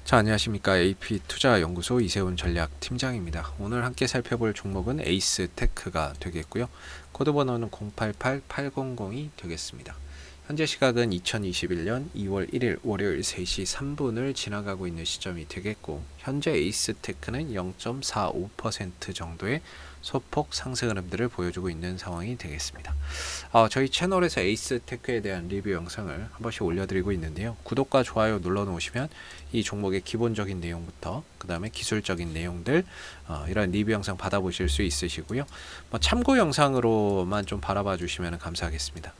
자, 안녕하십니까. AP투자연구소 이세훈 전략팀장입니다. 오늘 함께 살펴볼 종목은 에이스테크가 되겠고요. 코드번호는 088800이 되겠습니다. 현재 시각은 2021년 2월 1일 월요일 3시 3분을 지나가고 있는 시점이 되겠고, 현재 에이스테크는 0.45% 정도의 소폭 상승 흐름들을 보여주고 있는 상황이 되겠습니다. 저희 채널에서 에이스테크에 대한 리뷰 영상을 한 번씩 올려드리고 있는데요. 구독과 좋아요 눌러놓으시면 이 종목의 기본적인 내용부터 그 다음에 기술적인 내용들 이런 리뷰 영상 받아보실 수 있으시고요. 참고 영상으로만 좀 바라봐 주시면 감사하겠습니다.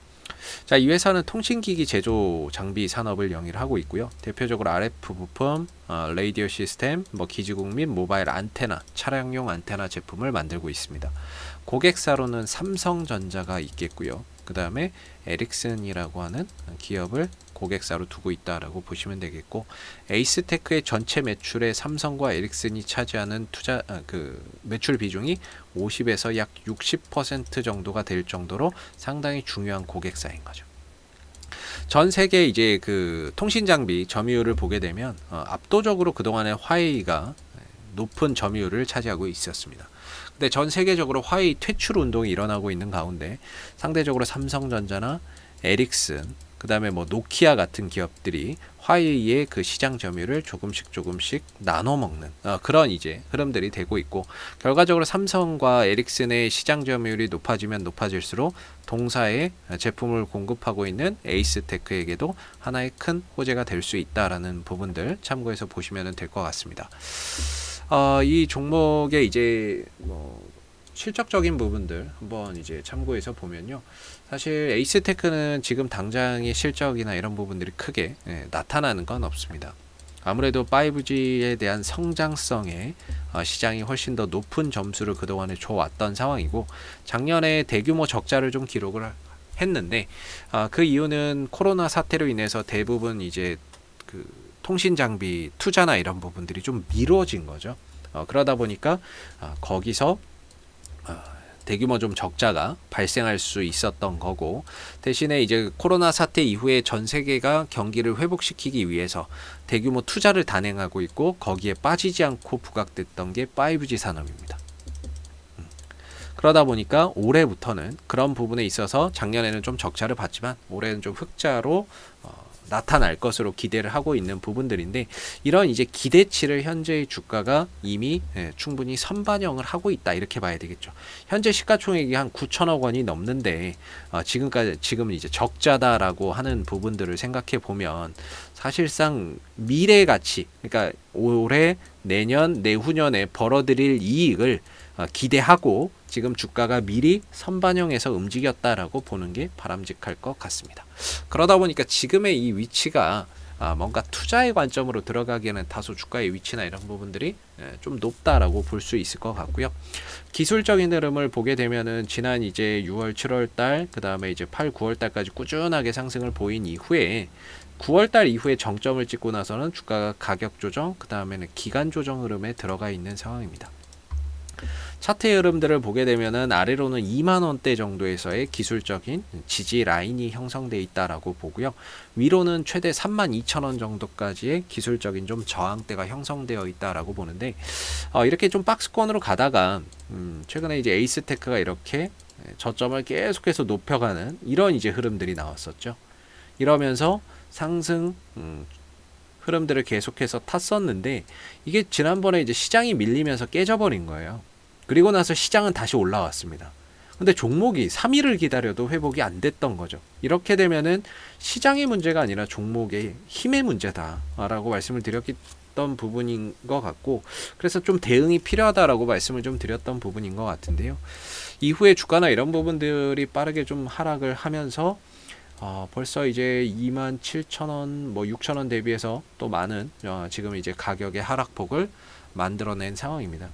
자, 이 회사는 통신기기 제조 장비 산업을 영위를 하고 있고요. 대표적으로 RF 부품, 라디오 시스템, 기지국 및 모바일 안테나, 차량용 안테나 제품을 만들고 있습니다. 고객사로는 삼성전자가 있겠고요. 그 다음에 에릭슨이라고 하는 기업을 고객사로 두고 있다라고 보시면 되겠고, 에이스테크의 전체 매출에 삼성과 에릭슨이 차지하는 매출 비중이 50에서 약 60% 정도가 될 정도로 상당히 중요한 고객사인 거죠. 전 세계 이제 그 통신 장비 점유율을 보게 되면 압도적으로 그동안에 화웨이가 높은 점유율을 차지하고 있었습니다. 근데 전 세계적으로 화웨이 퇴출 운동이 일어나고 있는 가운데 상대적으로 삼성전자나 에릭슨, 그 다음에 노키아 같은 기업들이 화웨이의 그 시장 점유율을 조금씩 나눠 먹는 그런 이제 흐름들이 되고 있고, 결과적으로 삼성과 에릭슨의 시장 점유율이 높아지면 높아질수록 동사의 제품을 공급하고 있는 에이스테크에게도 하나의 큰 호재가 될 수 있다라는 부분들 참고해서 보시면 될 것 같습니다. 이 종목의 이제 실적적인 부분들 한번 이제 참고해서 보면요. 사실 에이스테크는 지금 당장의 실적이나 이런 부분들이 크게 나타나는 건 없습니다. 아무래도 5G에 대한 성장성에 시장이 훨씬 더 높은 점수를 그동안에 줘왔던 상황이고, 작년에 대규모 적자를 좀 기록을 했는데 그 이유는 코로나 사태로 인해서 대부분 이제 그 통신 장비 투자나 이런 부분들이 좀 미뤄진 거죠. 그러다 보니까 거기서 대규모 좀 적자가 발생할 수 있었던 거고, 대신에 이제 코로나 사태 이후에 전 세계가 경기를 회복시키기 위해서 대규모 투자를 단행하고 있고, 거기에 빠지지 않고 부각됐던 게 5G 산업입니다. 그러다 보니까 올해부터는 그런 부분에 있어서 작년에는 좀 적자를 봤지만 올해는 좀 흑자로 나타날 것으로 기대를 하고 있는 부분들인데, 이런 이제 기대치를 현재의 주가가 이미 충분히 선반영을 하고 있다 이렇게 봐야 되겠죠. 현재 시가총액이 한 9천억 원이 넘는데 지금 이제 적자다라고 하는 부분들을 생각해 보면 사실상 미래 가치, 그러니까 올해 내년 내후년에 벌어들일 이익을 기대하고 지금 주가가 미리 선반영해서 움직였다라고 보는 게 바람직할 것 같습니다. 그러다 보니까 지금의 이 위치가 뭔가 투자의 관점으로 들어가기에는 다소 주가의 위치나 이런 부분들이 좀 높다라고 볼 수 있을 것 같고요. 기술적인 흐름을 보게 되면은 지난 이제 6월, 7월 달, 그 다음에 이제 8, 9월 달까지 꾸준하게 상승을 보인 이후에 9월 달 이후에 정점을 찍고 나서는 주가가 가격 조정, 그 다음에는 기간 조정 흐름에 들어가 있는 상황입니다. 차트의 흐름들을 보게 되면은 아래로는 2만원대 정도에서의 기술적인 지지 라인이 형성되어 있다라고 보고요. 위로는 최대 32,000원 정도까지의 기술적인 좀 저항대가 형성되어 있다라고 보는데, 이렇게 좀 박스권으로 가다가 최근에 이제 에이스테크가 이렇게 저점을 계속해서 높여가는 이런 이제 흐름들이 나왔었죠. 이러면서 상승 흐름들을 계속해서 탔었는데, 이게 지난번에 이제 시장이 밀리면서 깨져버린 거예요. 그리고 나서 시장은 다시 올라왔습니다. 근데 종목이 3일을 기다려도 회복이 안 됐던 거죠. 이렇게 되면은 시장의 문제가 아니라 종목의 힘의 문제다라고 말씀을 드렸던 부분인 것 같고, 그래서 좀 대응이 필요하다라고 말씀을 좀 드렸던 부분인 것 같은데요. 이후에 주가나 이런 부분들이 빠르게 좀 하락을 하면서 벌써 이제 27,000원, 6,000원 대비해서 또 많은 지금 이제 가격의 하락폭을 만들어낸 상황입니다.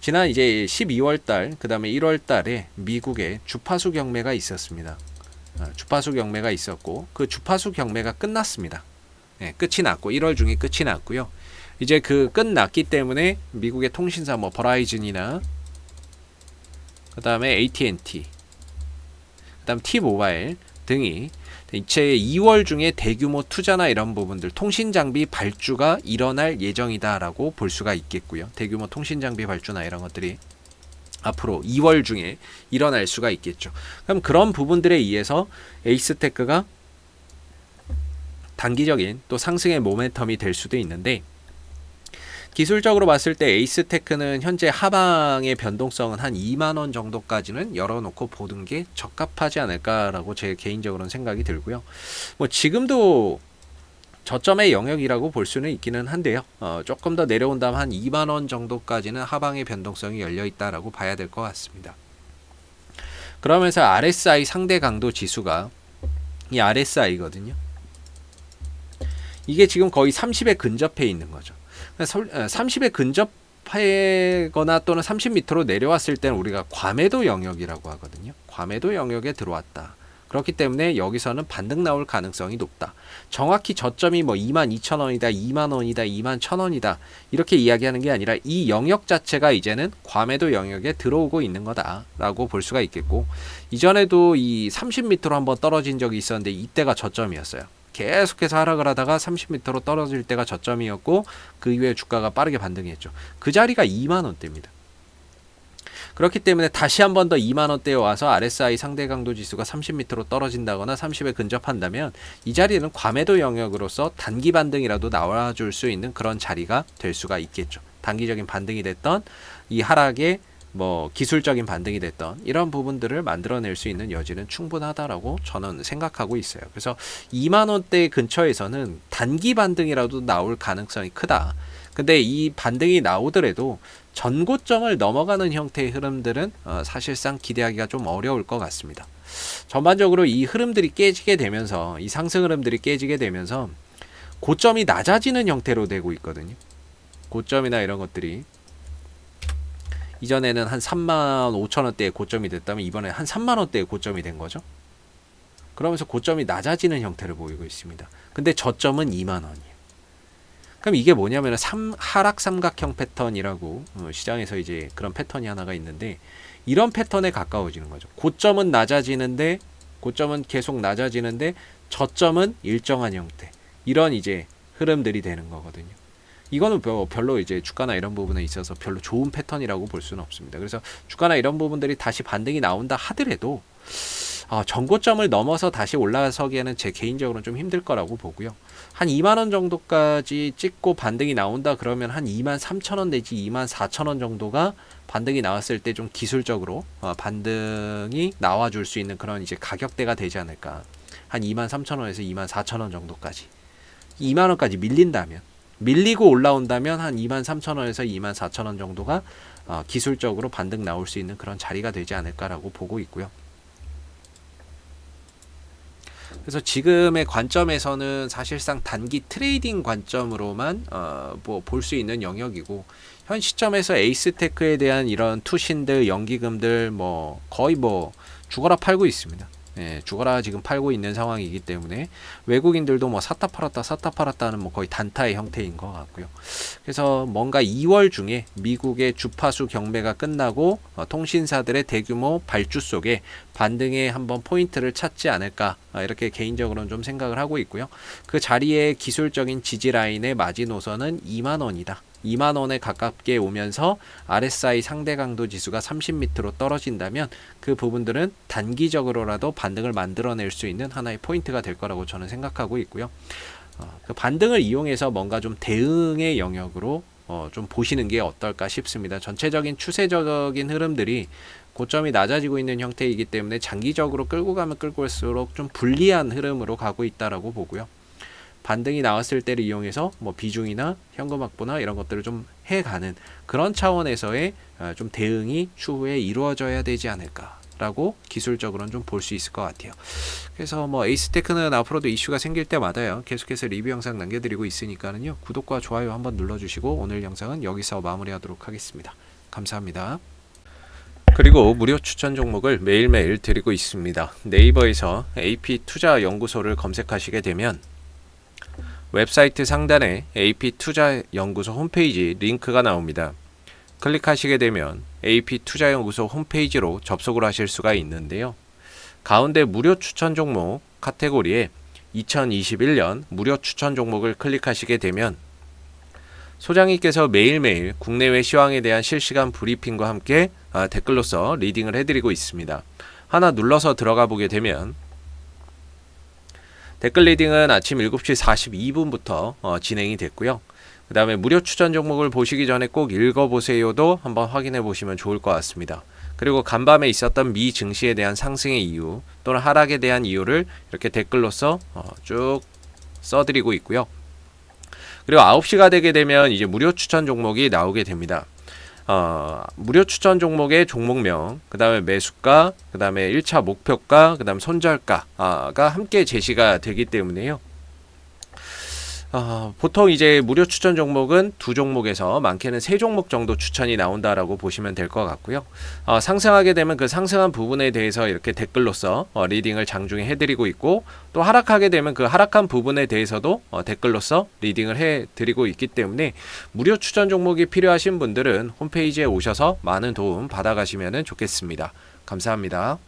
지난 이제 12월 달, 그 다음에 1월 달에 미국에 주파수 경매가 있었습니다. 주파수 경매가 있었고, 그 주파수 경매가 끝났습니다. 끝이 났고, 1월 중에 끝이 났고요. 이제 그 끝났기 때문에 미국의 통신사 버라이즌이나 그 다음에 AT&T, 그 다음 T모바일 등이 이체 2월 중에 대규모 투자나 이런 부분들 통신장비 발주가 일어날 예정이다라고 볼 수가 있겠고요. 대규모 통신장비 발주나 이런 것들이 앞으로 2월 중에 일어날 수가 있겠죠. 그럼 그런 부분들에 의해서 에이스테크가 단기적인 또 상승의 모멘텀이 될 수도 있는데, 기술적으로 봤을 때 에이스테크는 현재 하방의 변동성은 한 2만원 정도까지는 열어놓고 보는 게 적합하지 않을까라고 제 개인적으로는 생각이 들고요. 뭐 지금도 저점의 영역이라고 볼 수는 있기는 한데요. 조금 더 내려온다면 한 2만원 정도까지는 하방의 변동성이 열려있다라고 봐야 될 것 같습니다. 그러면서 RSI 상대 강도 지수가 이 RSI거든요. 이게 지금 거의 30에 근접해 있는 거죠. 30에 근접하거나 또는 30m로 내려왔을 때는 우리가 과매도 영역이라고 하거든요. 과매도 영역에 들어왔다. 그렇기 때문에 여기서는 반등 나올 가능성이 높다. 정확히 저점이 뭐 22,000원이다, 2만원이다, 21,000원이다 이렇게 이야기하는 게 아니라 이 영역 자체가 이제는 과매도 영역에 들어오고 있는 거다라고 볼 수가 있겠고, 이전에도 이 30m로 한번 떨어진 적이 있었는데 이때가 저점이었어요. 계속해서 하락을 하다가 30m로 떨어질 때가 저점이었고, 그 이후에 주가가 빠르게 반등했죠. 그 자리가 2만원대입니다. 그렇기 때문에 다시 한 번 더 2만원대에 와서 RSI 상대 강도 지수가 30m로 떨어진다거나 30에 근접한다면 이 자리는 과매도 영역으로서 단기 반등이라도 나와줄 수 있는 그런 자리가 될 수가 있겠죠. 단기적인 반등이 됐던 이 하락의 뭐 기술적인 반등이 됐던 이런 부분들을 만들어낼 수 있는 여지는 충분하다라고 저는 생각하고 있어요. 그래서 2만원대 근처에서는 단기 반등이라도 나올 가능성이 크다. 근데 이 반등이 나오더라도 전고점을 넘어가는 형태의 흐름들은 사실상 기대하기가 좀 어려울 것 같습니다. 전반적으로 이 흐름들이 깨지게 되면서, 이 상승 흐름들이 깨지게 되면서 고점이 낮아지는 형태로 되고 있거든요. 고점이나 이런 것들이 이전에는 한 35,000원대의 고점이 됐다면 이번에 한 3만원대의 고점이 된 거죠. 그러면서 고점이 낮아지는 형태를 보이고 있습니다. 근데 저점은 2만원이에요. 그럼 이게 뭐냐면 하락 삼각형 패턴이라고 시장에서 이제 그런 패턴이 하나가 있는데, 이런 패턴에 가까워지는 거죠. 고점은 낮아지는데, 고점은 계속 낮아지는데 저점은 일정한 형태, 이런 이제 흐름들이 되는 거거든요. 이거는 별로 이제 주가나 이런 부분에 있어서 별로 좋은 패턴이라고 볼 수는 없습니다. 그래서 주가나 이런 부분들이 다시 반등이 나온다 하더라도 전고점을 넘어서 다시 올라서기에는 제 개인적으로는 좀 힘들 거라고 보고요. 한 2만원 정도까지 찍고 반등이 나온다 그러면 한 23,000원 내지 24,000원 정도가 반등이 나왔을 때 좀 기술적으로 반등이 나와줄 수 있는 그런 이제 가격대가 되지 않을까. 한 23,000원에서 24,000원 정도까지, 2만원까지 밀리고 올라온다면 한 23,000원에서 24,000원 정도가 기술적으로 반등 나올 수 있는 그런 자리가 되지 않을까라고 보고 있고요. 그래서 지금의 관점에서는 사실상 단기 트레이딩 관점으로만 뭐 볼 수 있는 영역이고, 현 시점에서 에이스테크에 대한 이런 투신들, 연기금들 뭐 거의 뭐 죽어라 팔고 있습니다. 예, 죽어라 지금 팔고 있는 상황이기 때문에 외국인들도 뭐 샀다 팔았다는 뭐 거의 단타의 형태인 것 같고요. 그래서 뭔가 2월 중에 미국의 주파수 경매가 끝나고 통신사들의 대규모 발주 속에 반등에 한번 포인트를 찾지 않을까, 이렇게 개인적으로는 좀 생각을 하고 있고요. 그 자리에 기술적인 지지 라인의 마지노선은 2만원이다. 2만원에 가깝게 오면서 RSI 상대 강도 지수가 30m로 떨어진다면 그 부분들은 단기적으로라도 반등을 만들어낼 수 있는 하나의 포인트가 될 거라고 저는 생각하고 있고요. 그 반등을 이용해서 뭔가 좀 대응의 영역으로 좀 보시는 게 어떨까 싶습니다. 전체적인 추세적인 흐름들이 고점이 낮아지고 있는 형태이기 때문에 장기적으로 끌고 가면 끌고 갈수록 좀 불리한 흐름으로 가고 있다라고 보고요. 반등이 나왔을 때를 이용해서 뭐 비중이나 현금 확보나 이런 것들을 좀 해가는 그런 차원에서의 좀 대응이 추후에 이루어져야 되지 않을까라고 기술적으로는 좀 볼 수 있을 것 같아요. 그래서 뭐 에이스테크는 앞으로도 이슈가 생길 때마다요 계속해서 리뷰 영상 남겨드리고 있으니까는요 구독과 좋아요 한번 눌러주시고 오늘 영상은 여기서 마무리하도록 하겠습니다. 감사합니다. 그리고 무료 추천 종목을 매일매일 드리고 있습니다. 네이버에서 AP투자연구소를 검색하시게 되면 웹사이트 상단에 AP투자연구소 홈페이지 링크가 나옵니다. 클릭하시게 되면 AP투자연구소 홈페이지로 접속을 하실 수가 있는데요. 가운데 무료 추천 종목 카테고리에 2021년 무료 추천 종목을 클릭하시게 되면 소장님께서 매일매일 국내외 시황에 대한 실시간 브리핑과 함께 댓글로서 리딩을 해드리고 있습니다. 하나 눌러서 들어가 보게 되면 댓글 리딩은 아침 7시 42분부터 진행이 됐고요. 그 다음에 무료 추천 종목을 보시기 전에 꼭 읽어보세요도 한번 확인해 보시면 좋을 것 같습니다. 그리고 간밤에 있었던 미 증시에 대한 상승의 이유 또는 하락에 대한 이유를 이렇게 댓글로서 쭉 써드리고 있고요. 그리고 9시가 되게 되면 이제 무료 추천 종목이 나오게 됩니다. 무료 추천 종목의 종목명, 그 다음에 매수가, 그 다음에 1차 목표가, 그 다음 손절가가 함께 제시가 되기 때문에요. 보통 이제 무료 추천 종목은 두 종목에서 많게는 세 종목 정도 추천이 나온다라고 보시면 될 것 같고요. 상승하게 되면 그 상승한 부분에 대해서 이렇게 댓글로서 리딩을 장중에 해드리고 있고, 또 하락하게 되면 그 하락한 부분에 대해서도 댓글로서 리딩을 해드리고 있기 때문에 무료 추천 종목이 필요하신 분들은 홈페이지에 오셔서 많은 도움 받아가시면 좋겠습니다. 감사합니다.